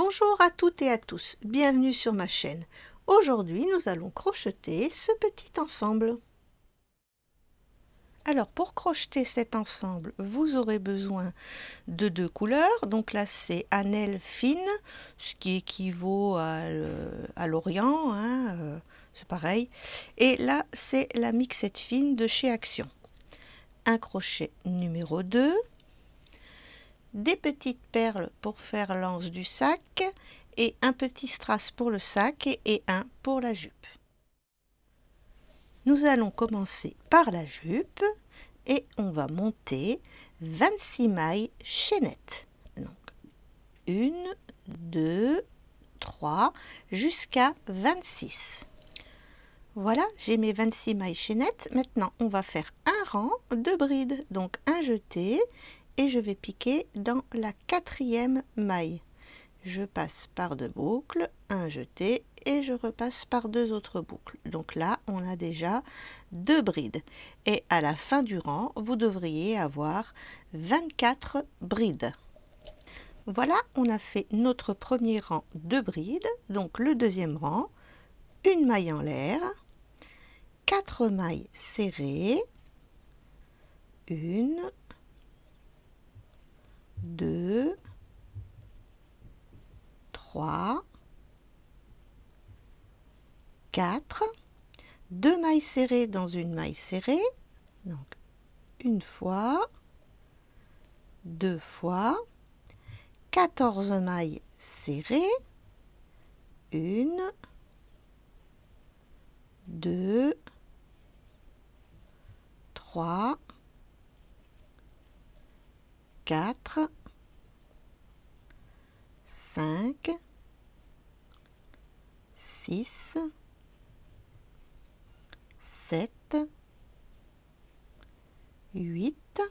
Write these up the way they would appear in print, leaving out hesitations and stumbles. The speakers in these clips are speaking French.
Bonjour à toutes et à tous, bienvenue sur ma chaîne. Aujourd'hui, nous allons crocheter ce petit ensemble. Alors, pour crocheter cet ensemble, vous aurez besoin de deux couleurs. Donc là, c'est Annelle fine, ce qui équivaut à l'Orient, hein, c'est pareil. Et là, c'est la mixette fine de chez Action. Un crochet numéro 2. Des petites perles pour faire l'anse du sac et un petit strass pour le sac et un pour la jupe. Nous allons commencer par la jupe et on va monter 26 mailles chaînettes. Donc 1, 2, 3 jusqu'à 26. Voilà, j'ai mes 26 mailles chaînettes. Maintenant, on va faire un rang de brides. Donc un jeté et je vais piquer dans la 4e maille. Je passe par deux boucles, un jeté et je repasse par deux autres boucles. Donc là, on a déjà 2 brides. Et à la fin du rang, vous devriez avoir 24 brides. Voilà, on a fait notre premier rang de brides. Donc le deuxième rang, une maille en l'air, 4 mailles serrées, 1, 2, 3, 4, 2 mailles serrées dans une maille serrée, donc une fois, 2 fois, 14 mailles serrées, 1, 2, 3, 4, 5, 6, 7, 8,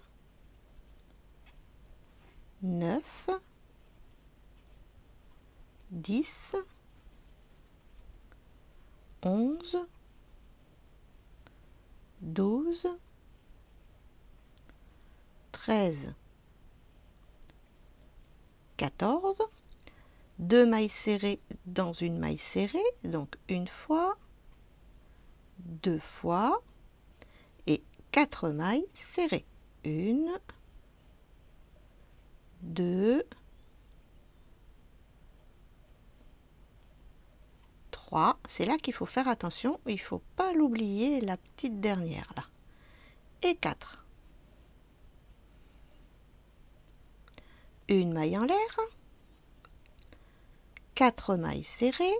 9, 10, 11, 12, 13, 14, 2 mailles serrées dans une maille serrée, donc une fois, 2 fois et 4 mailles serrées. 1, 2, 3. C'est là qu'il faut faire attention, il ne faut pas l'oublier, la petite dernière là. Et 4. Une maille en l'air, 4 mailles serrées,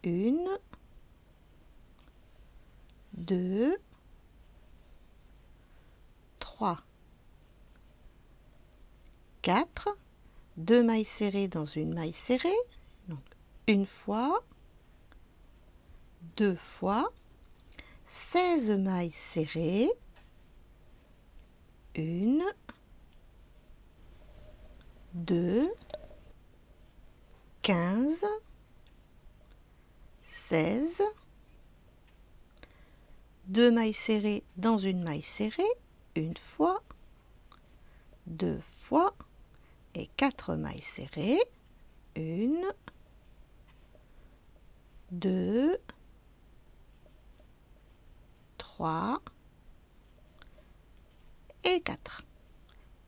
1, 2, 3, 4, 2 mailles serrées dans une maille serrée, donc une fois, 2 fois, 16 mailles serrées, 1, 2, 15, 16, 2 mailles serrées dans une maille serrée, une fois, 2 fois et 4 mailles serrées, 1, 2, 3 et 4.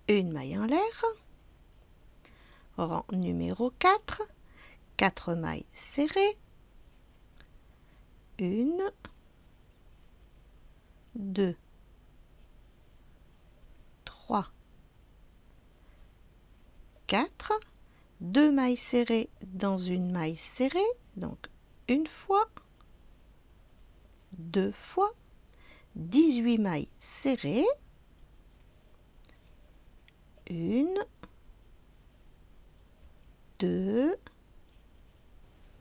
Une maille en l'air, rang numéro 4, 4 mailles serrées, 1, 2, 3, 4, 2 mailles serrées dans une maille serrée, donc une fois, 2 fois, 18 mailles serrées, 1, 2,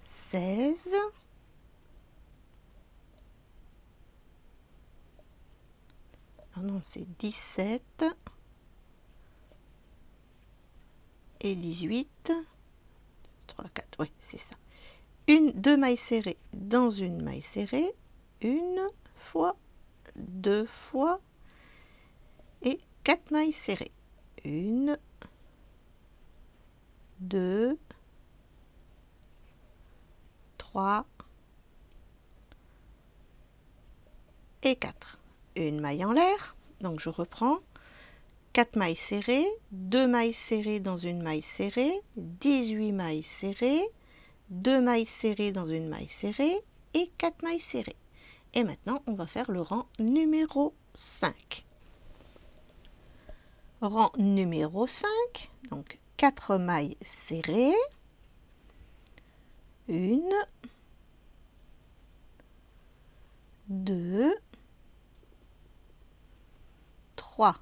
16, non, c'est 17 et 18, 3, 4, oui, c'est ça. 2 mailles serrées dans une maille serrée, une fois, 2 fois et 4 mailles serrées. 1, 2, 3 et 4. Une maille en l'air, donc je reprends 4 mailles serrées, 2 mailles serrées dans une maille serrée, 18 mailles serrées, 2 mailles serrées dans une maille serrée et 4 mailles serrées. Et maintenant, on va faire le rang numéro 5. Rang numéro 5, donc 4 mailles serrées, 1, 2, 3,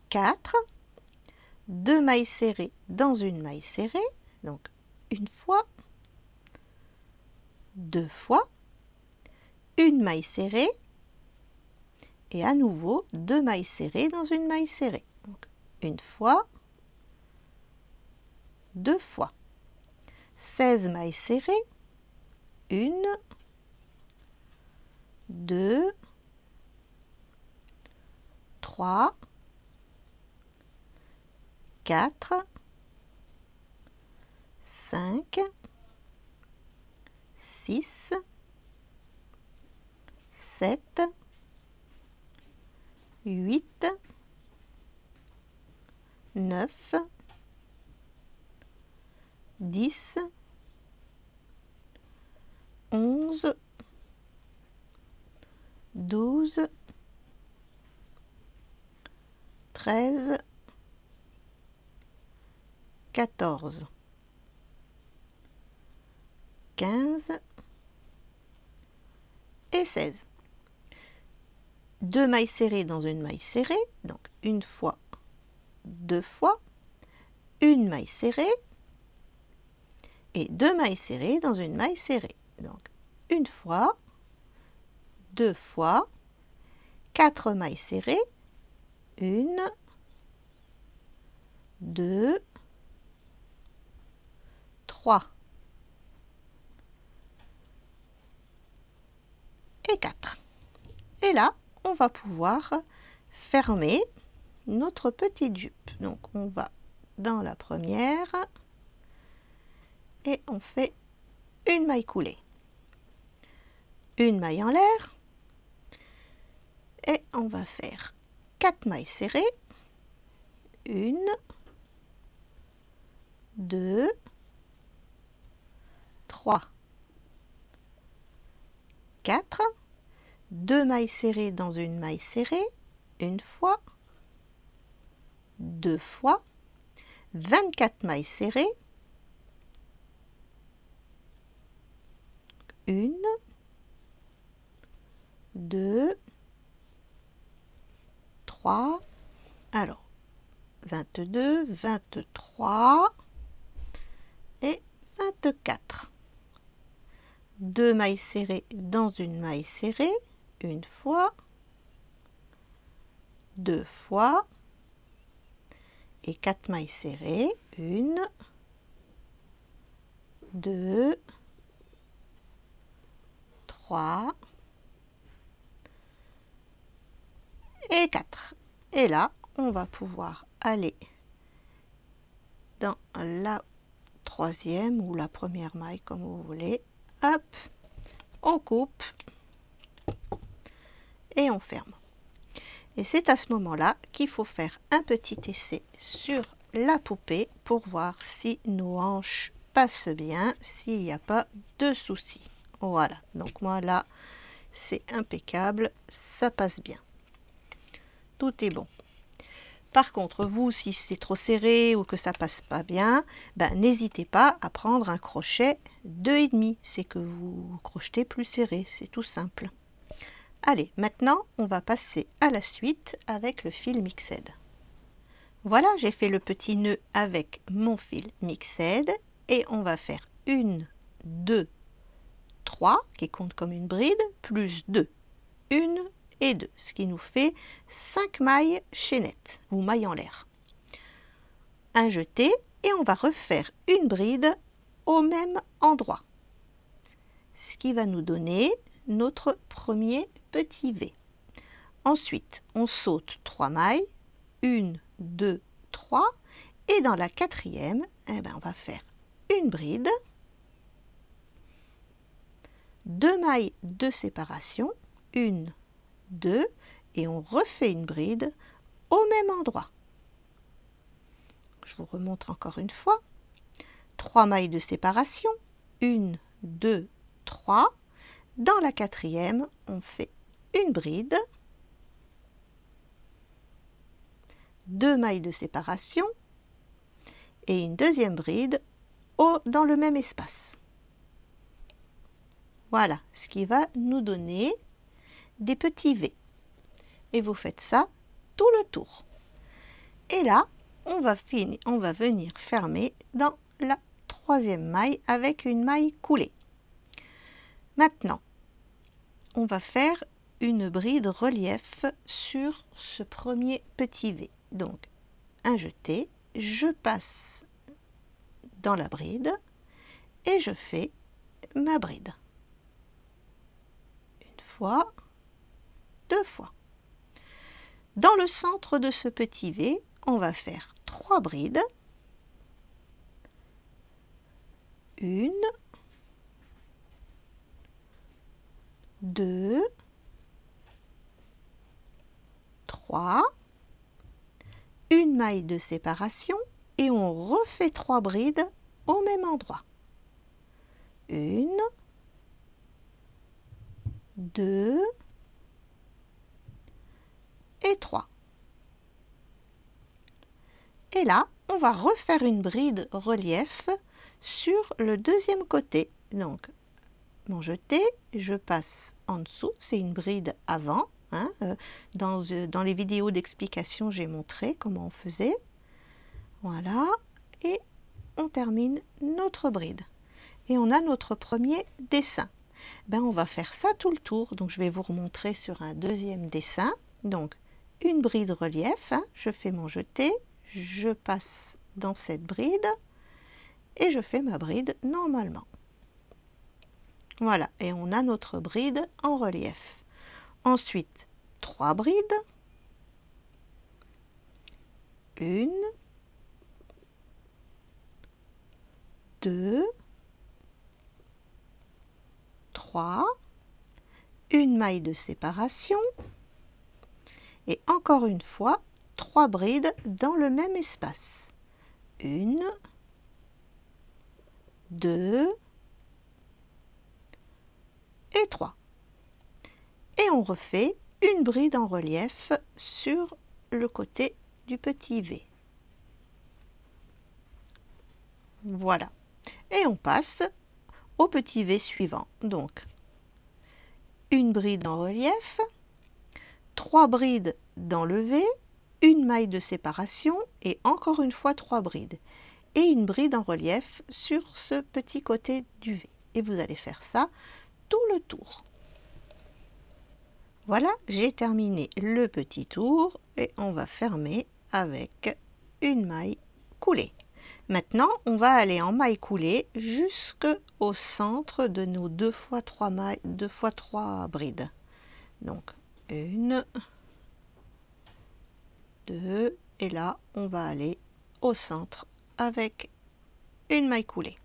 4, 2 mailles serrées dans une maille serrée, donc une fois, 2 fois, une maille serrée et à nouveau 2 mailles serrées dans une maille serrée. Donc une fois, 2 fois. 16 mailles serrées, 1, 2, 3, 4, 5, 6, 7, 8, 9, 10, 11, 12, 13, 14, 15 et 16. 2 mailles serrées dans une maille serrée, donc une fois, 2 fois, une maille serrée et 2 mailles serrées dans une maille serrée. Donc une fois, 2 fois, 4 mailles serrées, 1, 2, 3 et 4. Et là, on va pouvoir fermer notre petite jupe. Donc on va dans la première et on fait une maille coulée, une maille en l'air et on va faire 4 mailles serrées, 1, 2, 3, 4, 2 mailles serrées dans une maille serrée, une fois, 2 fois, 24 mailles serrées, 1, 2, 3, alors 22, 23 et 24. 2 mailles serrées dans une maille serrée, une fois, 2 fois et 4 mailles serrées, 1, 2, 3 et 4. Et là, on va pouvoir aller dans la troisième ou la première maille comme vous voulez. Hop, on coupe et on ferme. Et c'est à ce moment-là qu'il faut faire un petit essai sur la poupée pour voir si nos hanches passent bien, s'il n'y a pas de soucis. Voilà, donc moi là, c'est impeccable, ça passe bien. Tout est bon. Par contre, vous, si c'est trop serré ou que ça passe pas bien, ben, n'hésitez pas à prendre un crochet 2,5. C'est que vous crochetez plus serré, c'est tout simple. Allez, maintenant, on va passer à la suite avec le fil Mixed. Voilà, j'ai fait le petit nœud avec mon fil Mixed et on va faire 1, 2, 3 qui compte comme une bride, plus 2, 1 et 2, ce qui nous fait 5 mailles chaînettes ou mailles en l'air. Un jeté et on va refaire une bride au même endroit, ce qui va nous donner notre premier petit V. Ensuite, on saute 3 mailles, 1, 2, 3 et dans la quatrième, eh ben, on va faire une bride 2 mailles de séparation, 1, 2, et on refait une bride au même endroit. Je vous remontre encore une fois. 3 mailles de séparation, 1, 2, 3. Dans la quatrième, on fait une bride, 2 mailles de séparation et une deuxième bride dans le même espace. Voilà ce qui va nous donner des petits V. Et vous faites ça tout le tour. Et là, on va venir fermer dans la troisième maille avec une maille coulée. Maintenant, on va faire une bride relief sur ce premier petit V. Donc, un jeté, je passe dans la bride et je fais ma bride. Une fois, 2 fois. Dans le centre de ce petit V, on va faire 3 brides. 1, 2, 3, une maille de séparation et on refait 3 brides au même endroit. 1, 2 et 3. Et là, on va refaire une bride relief sur le deuxième côté. Donc, mon jeté, je passe en dessous, c'est une bride avant. Hein, dans les vidéos d'explication, j'ai montré comment on faisait. Voilà, et on termine notre bride. Et on a notre premier dessin. Ben, on va faire ça tout le tour. Donc, je vais vous remontrer sur un deuxième dessin. Donc, une bride relief, hein, je fais mon jeté, je passe dans cette bride et je fais ma bride normalement. Voilà, et on a notre bride en relief. Ensuite, 3 brides. 1, 2, 3, une maille de séparation et encore une fois 3 brides dans le même espace. 1, 2 et 3. Et on refait une bride en relief sur le côté du petit V. Voilà. Et on passe au petit V suivant. Donc, une bride en relief, 3 brides dans le V, une maille de séparation et encore une fois 3 brides. Et une bride en relief sur ce petit côté du V. Et vous allez faire ça tout le tour. Voilà, j'ai terminé le petit tour et on va fermer avec une maille coulée. Maintenant, on va aller en maille coulée jusqu'au centre de nos 2 fois 3 mailles, 2 fois 3 brides. Donc, 1, 2, et là, on va aller au centre avec une maille coulée.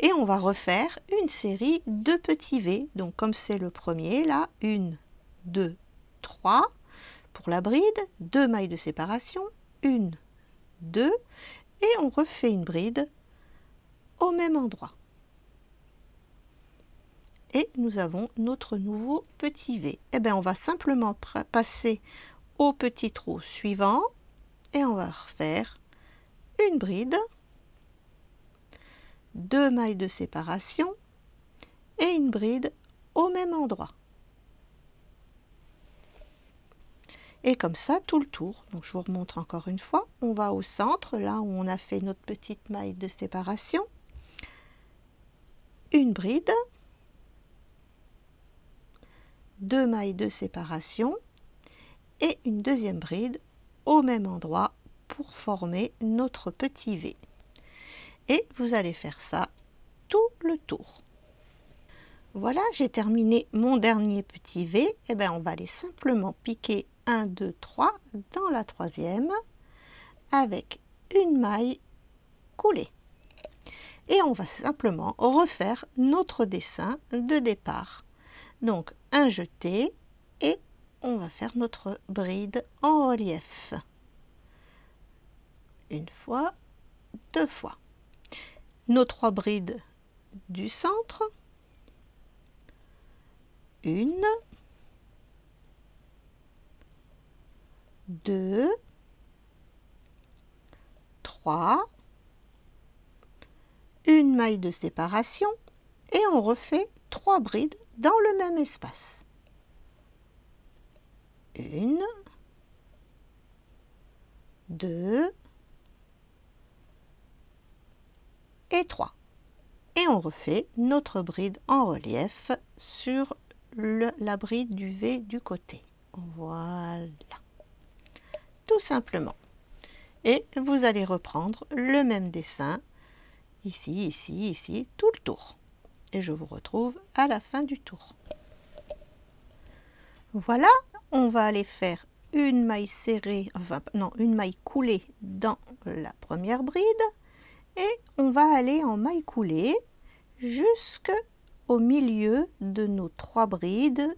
Et on va refaire une série de petits V. Donc, comme c'est le premier, là, 1, 2, 3 pour la bride, 2 mailles de séparation, 1, 2, et on refait une bride au même endroit. Et nous avons notre nouveau petit V. Et bien, on va simplement passer au petit trou suivant et on va refaire une bride, 2 mailles de séparation et une bride au même endroit. Et comme ça, tout le tour. Donc, je vous remontre encore une fois. On va au centre, là où on a fait notre petite maille de séparation. Une bride, 2 mailles de séparation et une deuxième bride au même endroit pour former notre petit V. Et vous allez faire ça tout le tour. Voilà, j'ai terminé mon dernier petit V. Et bien, on va aller simplement piquer 1, 2, 3 dans la troisième avec une maille coulée. et on va simplement refaire notre dessin de départ. Donc un jeté et on va faire notre bride en relief. Une fois, deux fois. Nos 3 brides du centre. Une, deux, trois, une maille de séparation et on refait 3 brides dans le même espace. Une, deux et 3. Et on refait notre bride en relief sur la bride du V du côté. Voilà. Tout simplement. Et vous allez reprendre le même dessin ici, ici, ici, tout le tour. Et je vous retrouve à la fin du tour. Voilà, on va aller faire une maille serrée, enfin non, une maille coulée dans la première bride et on va aller en maille coulée jusqu'au milieu de nos 3 brides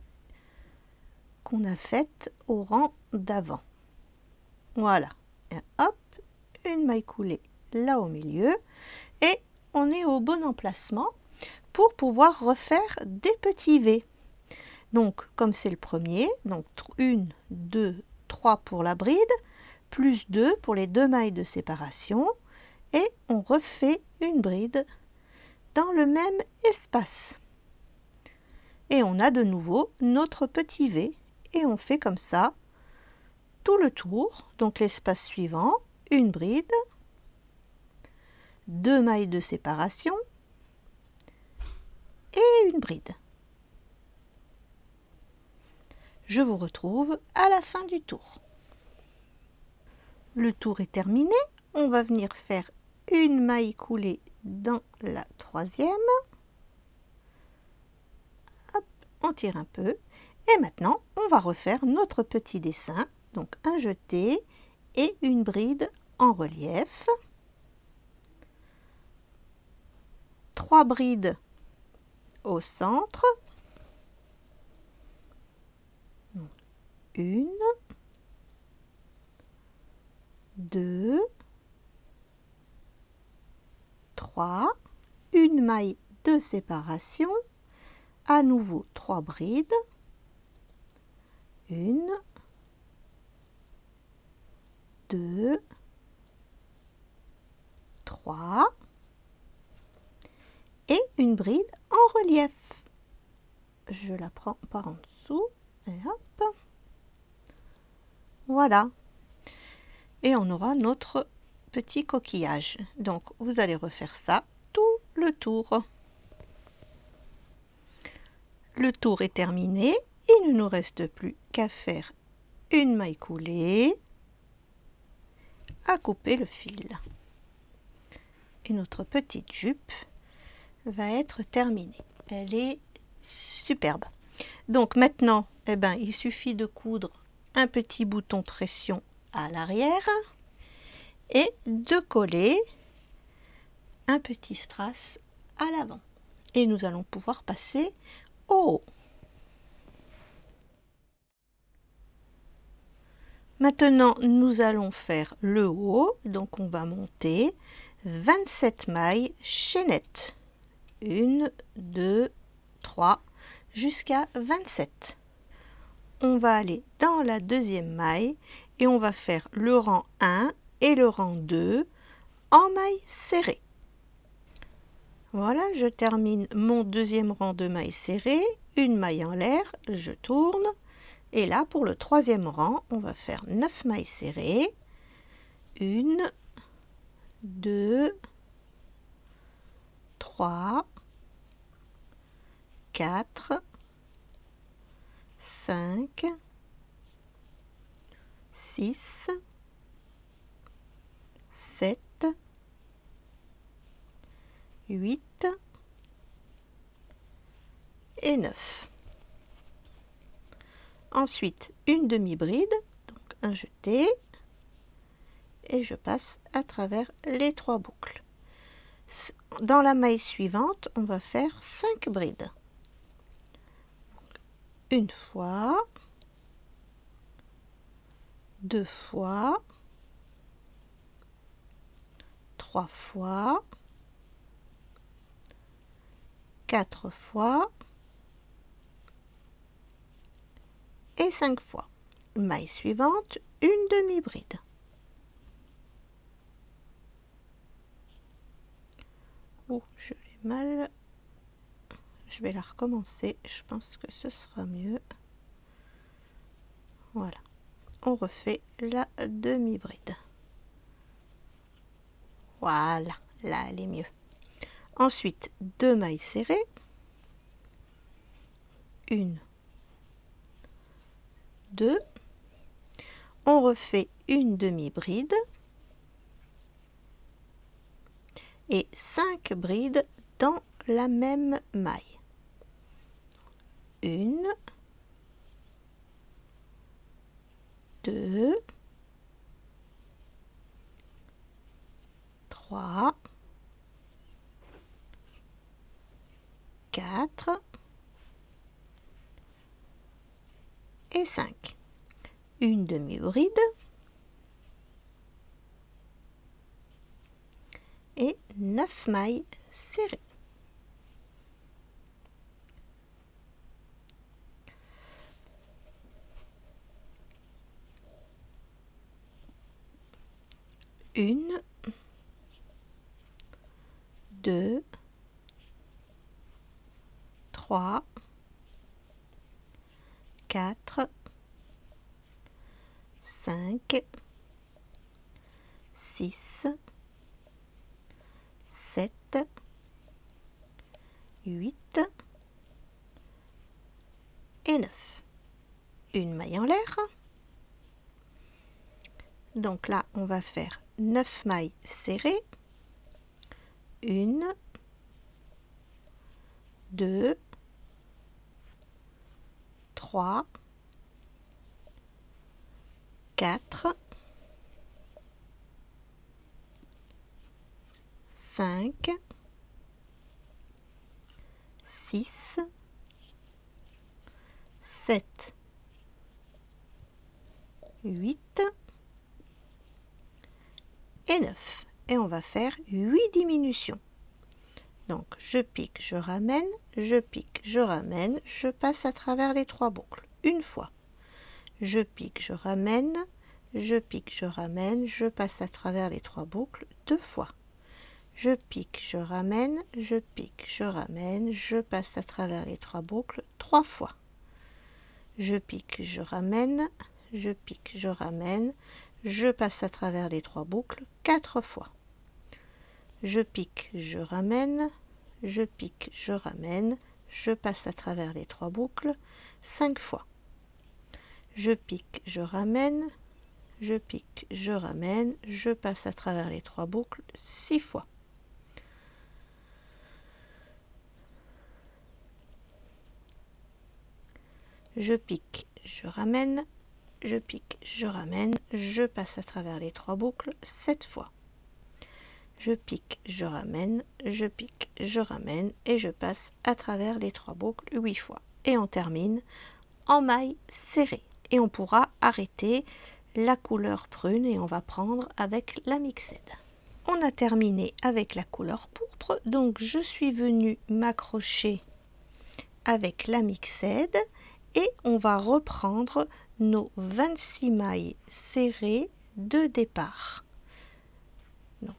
qu'on a faites au rang d'avant. Voilà, et hop, une maille coulée là au milieu et on est au bon emplacement pour pouvoir refaire des petits V. Donc comme c'est le premier, donc 1, 2, 3 pour la bride, plus 2 pour les 2 mailles de séparation et on refait une bride dans le même espace. Et on a de nouveau notre petit V et on fait comme ça tout le tour. Donc l'espace suivant, une bride, 2 mailles de séparation et une bride. Je vous retrouve à la fin du tour. Le tour est terminé. On va venir faire une maille coulée dans la 3e. Hop, on tire un peu. Et maintenant, on va refaire notre petit dessin. Donc un jeté et une bride en relief. 3 brides au centre. Une, deux, trois, une maille de séparation, à nouveau 3 brides, une, deux, trois, et une bride en relief. Je la prends par en dessous, et hop. Voilà. Et on aura notre petit coquillage. Donc, vous allez refaire ça tout le tour. Le tour est terminé. Il ne nous reste plus qu'à faire une maille coulée, à couper le fil. Et notre petite jupe va être terminée. Elle est superbe. Donc maintenant, eh ben, il suffit de coudre un petit bouton pression à l'arrière et de coller un petit strass à l'avant. Et nous allons pouvoir passer au haut. Maintenant, nous allons faire le haut. Donc, on va monter 27 mailles chaînettes. 1, 2, 3, jusqu'à 27. On va aller dans la deuxième maille et on va faire le rang 1 et le rang 2 en maille serrée. Voilà, je termine mon deuxième rang de mailles serrées, une maille en l'air, je tourne. Et là, pour le troisième rang, on va faire 9 mailles serrées. 1, 2, 3, 4, 5, 6, 7, 8 et 9. Ensuite, une demi-bride, donc un jeté, et je passe à travers les 3 boucles. Dans la maille suivante, on va faire 5 brides. Une fois, 2 fois, 3 fois, 4 fois et 5 fois. Maille suivante, une demi-bride. Oh, je l'ai mal. Je vais la recommencer. Je pense que ce sera mieux. Voilà. On refait la demi-bride. Voilà. Là, elle est mieux. Ensuite, 2 mailles serrées. Une, 2. On refait une demi-bride. Et 5 brides dans la même maille. Une, 2, 3, 4 et 5. Une demi-bride et 9 mailles serrées. Une, 2, 3, 4, 5, 6, 7, 8 et 9. Une maille en l'air. Donc là, on va faire 9 mailles serrées. 1, 2, 3, 4, 5, 6, 7, 8 et 9. Et on va faire 8 diminutions. Donc je pique, je ramène, je pique, je ramène, je passe à travers les 3 boucles. Une fois. Je pique, je ramène, je pique, je ramène, je passe à travers les 3 boucles 2 fois. Je pique, je ramène, je pique, je ramène, je passe à travers les 3 boucles 3 fois. Je pique, je ramène, je pique, je ramène, je passe à travers les 3 boucles 4 fois. Je pique, je ramène, je pique, je ramène, je passe à travers les 3 boucles 5 fois. Je pique, je ramène, je pique, je ramène, je passe à travers les 3 boucles 6 fois. Je pique, je ramène, je pique, je ramène, je passe à travers les 3 boucles 7 fois. Je pique, je ramène, je pique, je ramène et je passe à travers les 3 boucles 8 fois. Et on termine en maille serrée. Et on pourra arrêter la couleur prune et on va prendre avec la mixed. On a terminé avec la couleur pourpre, donc je suis venue m'accrocher avec la mixed et on va reprendre nos 26 mailles serrées de départ. Donc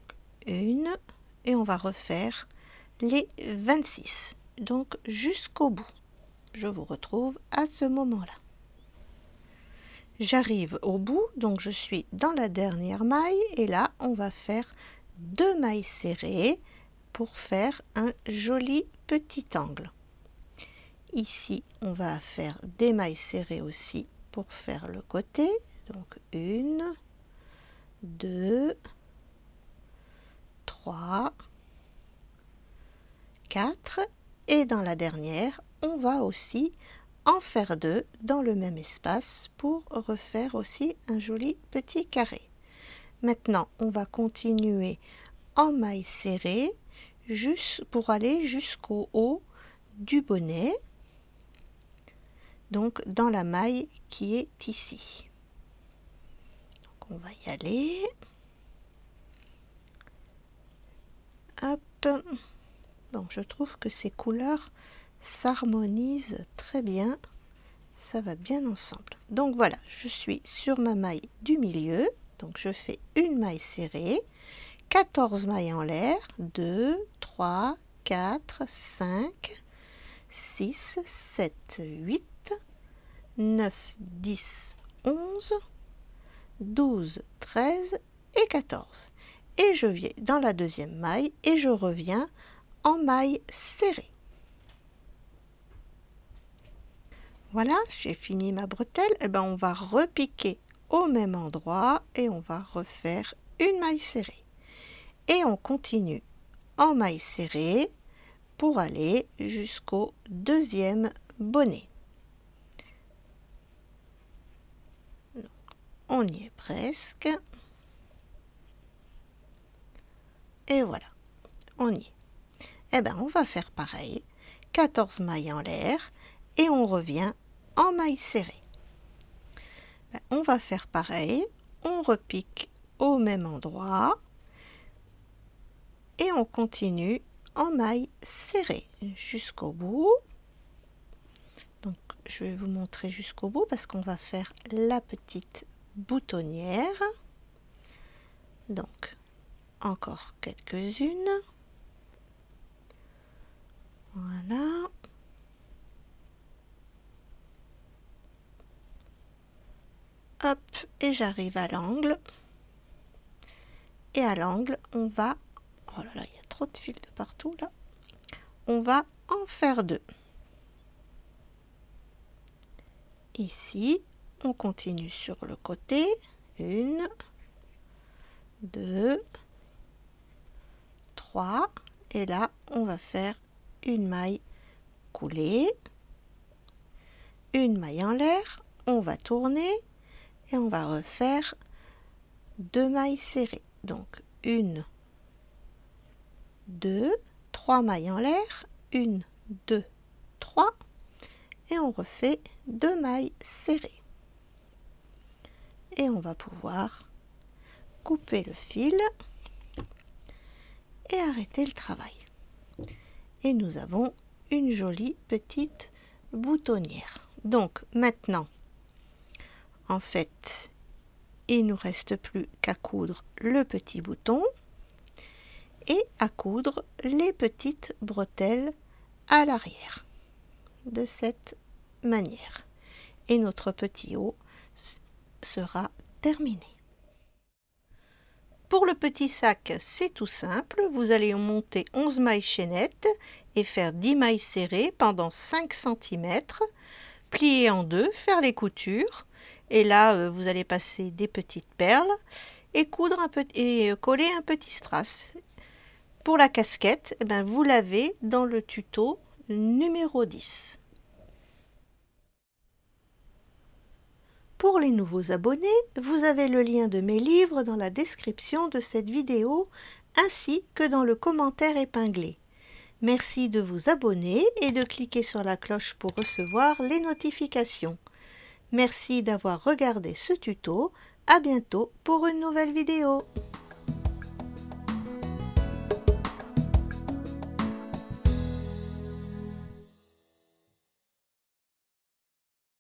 une et on va refaire les 26, donc jusqu'au bout. Je vous retrouve à ce moment-là. J'arrive au bout, donc je suis dans la dernière maille et là on va faire 2 mailles serrées pour faire un joli petit angle. Ici on va faire des mailles serrées aussi pour faire le côté, donc 1, 2, 3, 4 et dans la dernière on va aussi en faire 2 dans le même espace pour refaire aussi un joli petit carré. Maintenant on va continuer en maille serrée pour aller jusqu'au haut du bonnet, donc dans la maille qui est ici. Donc on va y aller. Hop. Bon, je trouve que ces couleurs s'harmonisent très bien, ça va bien ensemble. Donc voilà, je suis sur ma maille du milieu, donc je fais une maille serrée, 14 mailles en l'air, 2, 3, 4, 5, 6, 7, 8, 9, 10, 11, 12, 13 et 14. Et je viens dans la deuxième maille et je reviens en maille serrée. Voilà, j'ai fini ma bretelle. Et ben on va repiquer au même endroit et on va refaire une maille serrée. Et on continue en maille serrée pour aller jusqu'au deuxième bonnet. On y est presque. Et voilà, on y est. Eh bien, on va faire pareil. 14 mailles en l'air et on revient en maille serrée. On va faire pareil. On repique au même endroit et on continue en maille serrée jusqu'au bout. Donc, je vais vous montrer jusqu'au bout parce qu'on va faire la petite boutonnière. Donc, encore quelques-unes. Voilà. Hop, et j'arrive à l'angle. Et à l'angle, on va... Oh là là, il y a trop de fils de partout là. On va en faire deux. Ici, on continue sur le côté. 1, 2, 3. Et là, on va faire une maille coulée. Une maille en l'air. On va tourner. Et on va refaire 2 mailles serrées. Donc, 1, 2, 3 mailles en l'air. 1, 2, 3. Et on refait 2 mailles serrées. Et on va pouvoir couper le fil et arrêter le travail. Et nous avons une jolie petite boutonnière. Donc maintenant, en fait, il ne nous reste plus qu'à coudre le petit bouton et à coudre les petites bretelles à l'arrière de cette manière. Et notre petit haut sera terminé. Pour le petit sac, c'est tout simple. Vous allez monter 11 mailles chaînettes et faire 10 mailles serrées pendant 5 cm, plier en deux, faire les coutures. Et là, vous allez passer des petites perles et coudre un peu et coller un petit strass. Pour la casquette, eh bien, vous l'avez dans le tuto numéro 10. Pour les nouveaux abonnés, vous avez le lien de mes livres dans la description de cette vidéo ainsi que dans le commentaire épinglé. Merci de vous abonner et de cliquer sur la cloche pour recevoir les notifications. Merci d'avoir regardé ce tuto. À bientôt pour une nouvelle vidéo.